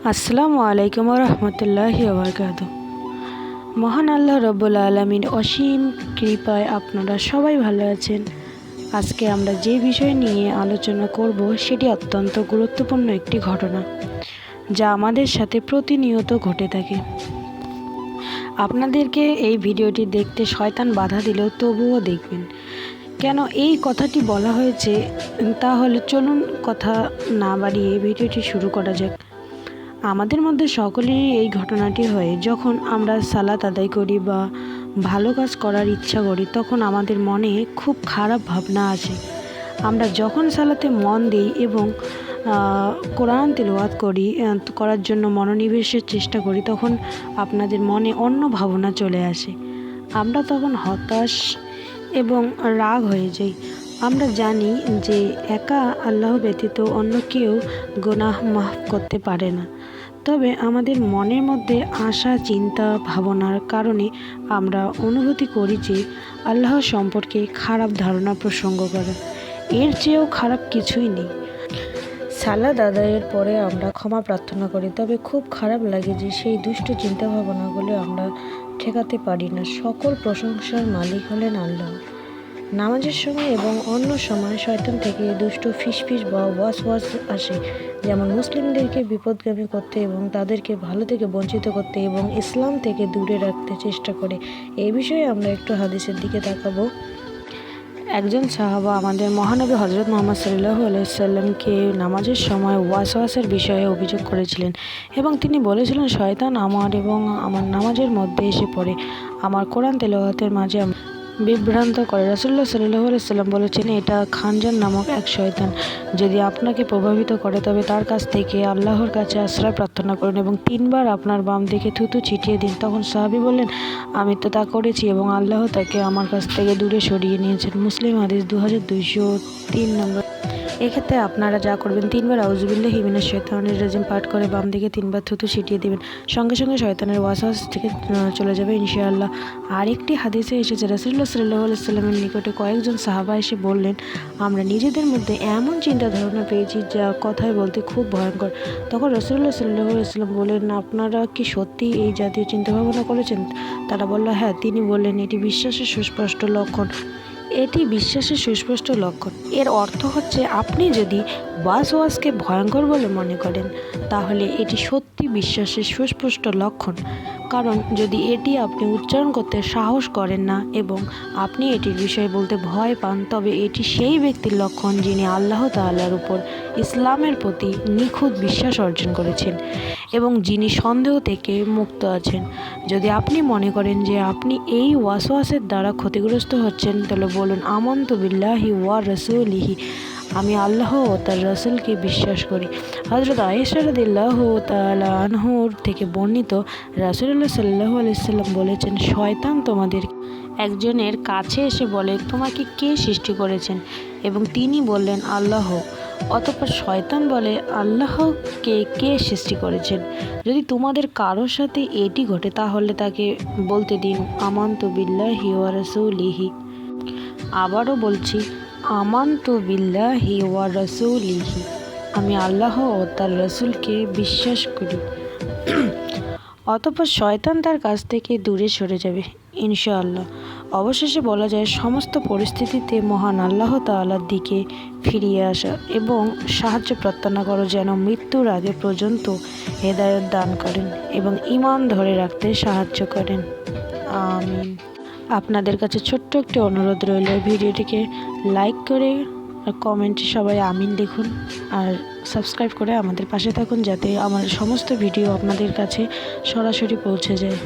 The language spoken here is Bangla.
আসসালামু আলাইকুম রহমতুল্লাহি ওবরকাতুহ। মহান আল্লাহ রব্বুল আলামিন অসীম কৃপায় আপনারা সবাই ভালো আছেন। আজকে আমরা যে বিষয় নিয়ে আলোচনা করব সেটি অত্যন্ত গুরুত্বপূর্ণ একটি ঘটনা, যা আমাদের সাথে প্রতিনিয়ত ঘটে থাকে। আপনাদেরকে এই ভিডিওটি দেখতে শয়তান বাধা দিলেও তবুও দেখবেন। কেন এই কথাটি বলা হয়েছে, তাহলে চলুন কথা না বাড়িয়ে ভিডিওটি শুরু করা যাক। আমাদের মধ্যে সকলেরই এই ঘটনাটি হয়, যখন আমরা সালাত আদায় করি বা ভালো কাজ করার ইচ্ছা করি, তখন আমাদের মনে খুব খারাপ ভাবনা আসে। আমরা যখন সালাতে মন দিই এবং কোরআন তিলাওয়াত করার জন্য মনোনিবেশের চেষ্টা করি, তখন আপনাদের মনে অন্য ভাবনা চলে আসে। আমরা তখন হতাশ এবং রাগ হয়ে যাই। আমরা জানি যে একা আল্লাহ ব্যতীত অন্য কেউ গুনাহ মাফ করতে পারে না। তবে আমাদের মনের মধ্যে আশা, চিন্তা, ভাবনার কারণে আমরা অনুভূতি করি যে আল্লাহ সম্পর্কে খারাপ ধারণা প্রসঙ্গ করা। এর চেয়েও খারাপ কিছুই নেই। সালাত আদায়ের পরে আমরা ক্ষমা প্রার্থনা করি, তবে খুব খারাপ লাগে যে সেই দুষ্ট চিন্তা ভাবনাগুলো আমরা ঠেকাতে পারি না। সকল প্রশংসার মালিক হলেন আল্লাহ। নামাজের সময় এবং অন্য সময় শয়তান থেকে দুষ্ট ফিসফিস বা ওয়াসওয়াস আসে, যেমন মুসলিমদেরকে বিপদগামী করতে এবং তাদেরকে ভালো থেকে বঞ্চিত করতে এবং ইসলাম থেকে দূরে রাখতে চেষ্টা করে। এই বিষয়ে আমরা একটু হাদিসের দিকে তাকাবো। একজন সাহাবা আমাদের মহানবী হজরত মুহাম্মদ সাল্লাল্লাহু আলাইহি সাল্লামকে নামাজের সময় ওয়াসওয়াসের বিষয়ে অভিযোগ করেছিলেন এবং তিনি বলেছিলেন, শয়তান আমার এবং আমার নামাজের মধ্যে এসে পড়ে, আমার কোরআন তেলাওয়াতের মাঝে বিভ্রান্ত করে। রাসূলুল্লাহ সাল্লাল্লাহু আলাইহি সাল্লাম বলেছেন, এটা খানজান নামক এক শয়তান। যদি আপনাকে প্রভাবিত করে তবে তার কাছ থেকে আল্লাহর কাছে আশ্রয় প্রার্থনা করুন এবং 3 বার আপনার বাম দিকে থুতু ছিটিয়ে দিন। তখন সাহাবী বললেন, আমি তো তা করেছি এবং আল্লাহ তাকে আমার কাছ থেকে দূরে সরিয়ে নিয়েছেন। মুসলিম হাদিস 2203 নম্বর। এক্ষেত্রে আপনারা যা করবেন, 3 বার আউযুবিল্লাহি মিনাশ শাইতানির রাজিম পাঠ করে বাম দিকে 3 বার থুতু ছিটিয়ে দেবেন। সঙ্গে সঙ্গে শয়তানের ওয়াসওয়াস থেকে চলে যাবে ইনশাআল্লাহ। আরেকটি হাদিসে এসেছে, রাসূলুল্লাহ সাল্লাল্লাহু আলাইহি সাল্লামের নিকটে কয়েকজন সাহাবা এসে বললেন, আমরা নিজেদের মধ্যে এমন চিন্তা ধারণা পেয়েছি যা কথায় বলতে খুব ভয়ঙ্কর। তখন রাসূলুল্লাহ সাল্লাল্লাহু আলাইহি সাল্লাম বললেন, আপনারা কি সত্যি এই জাতীয় চিন্তাভাবনা করেছেন? তারা বলল, হ্যাঁ। তিনি বললেন, এটি বিশ্বাসের সুস্পষ্ট লক্ষণ। এর অর্থ হচ্ছে, আপনি যদি ওয়াসওয়াসকে ভয়ঙ্কর বলে মনে করেন, তাহলে এটি সত্যি বিশ্বাসের সুস্পষ্ট লক্ষণ। কারণ যদি এটি আপনি উচ্চারণ করতে সাহস করেন না এবং আপনি এটির বিষয়ে বলতে ভয় পান, তবে এটি সেই ব্যক্তির লক্ষণ যিনি আল্লাহ তাআলার উপর ইসলামের প্রতি নিখুঁত বিশ্বাস অর্জন করেছেন এবং যিনি সন্দেহ থেকে মুক্ত আছেন। যদি আপনি মনে করেন যে আপনি এই ওয়াসওয়াসের দ্বারা ক্ষতিগ্রস্ত হচ্ছেন, তাহলে বলুন, আমানতু বিল্লাহি ওয়া রাসূলিহি, আমি আল্লাহ ও তার রাসূলকে বিশ্বাস করি। হযরত আয়েশা রাদিয়াল্লাহু তাআলা আনহুর থেকে বর্ণিত, রাসূলুল্লাহ সাল্লাল্লাহু আলাইহি সাল্লাম বলেছেন, শয়তান তোমাদের একজনের কাছে এসে বলে, তোমাকে কে সৃষ্টি করেছেন? এবং তিনি বললেন, আল্লাহ। অতঃপর শয়তান বলে, আল্লাহকে কে সৃষ্টি করেছেন? যদি তোমাদের কারোর সাথে এটি ঘটে, তাহলে তাকে বলতে দিন, আমানতু বিল্লাহি ওয়া রাসূলিহি। আবারও বলছি, আমানতু বিল্লাহি ওয়া রাসূলিহি, আমি আল্লাহ ও তার রাসূলকে বিশ্বাস করি। অতঃপর শয়তান তার কাছ থেকে দূরে সরে যাবে ইনশাআল্লাহ। অবশেষে বলা যায়, সমস্ত পরিস্থিতিতে মহান আল্লাহ তাআলার দিকে ফিরিয়ে আসা এবং সাহায্য প্রার্থনা করো, যেন মৃত্যুর আগে পর্যন্ত হেদায়েত দান করেন এবং ঈমান ধরে রাখতে সাহায্য করেন। আমিন। আপনাদের কাছে ছোট্ট একটি অনুরোধ রইল, ভিডিওটিকে লাইক করে আর কমেন্টে সবাই আমিন লিখুন আর সাবস্ক্রাইব করে আমাদের পাশে থাকুন, যাতে আমার সমস্ত ভিডিও আপনাদের কাছে সরাসরি পৌঁছে যায়।